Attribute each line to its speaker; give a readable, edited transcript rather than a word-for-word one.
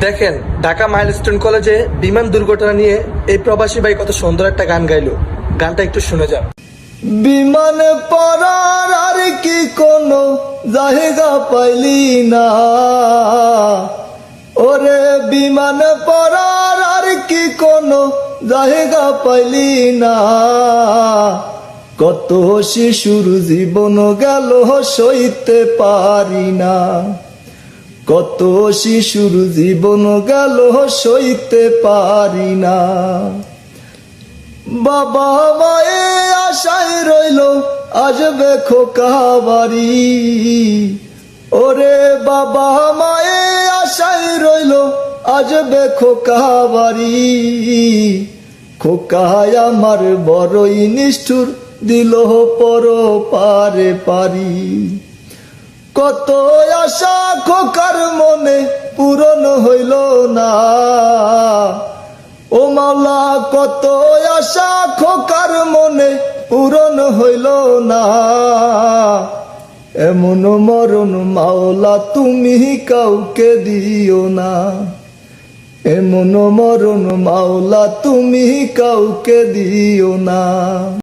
Speaker 1: দেখেন, ঢাকা মাইলস্টোন কলেজে বিমান দুর্ঘটনা নিয়ে এই প্রবাসী ভাই কত সুন্দর একটা গান গাইলো। গানটা একটু শুনে যান।
Speaker 2: বিমানে পড়ার আর কি কোনো জায়গা পাইলি না, ওরে বিমানে পড়ার আর কি কোনো জায়গা পাইলি না। কত শিশুর জীবন গেল সইতে পারি না, কত শিশুর জীবন গেল সইতে পারি না। বাবা মায়ে আশায় রইল আসবে খোকা বাড়ি, ওরে বাবা মায়ে আশায় রইল আসবে খোকা বাড়ি। খোকায় আমার বড়ই নিষ্ঠুর দিল পর পারে পারি। কত আশা খোকার মনে পূরণ হইল না, ও মাওলা কত আশা খোকার মনে পূরণ হইল না। এমন মরণ মাওলা তুমি কাউকে দিও না, এমন মরণ মাওলা তুমি কাউকে দিও না।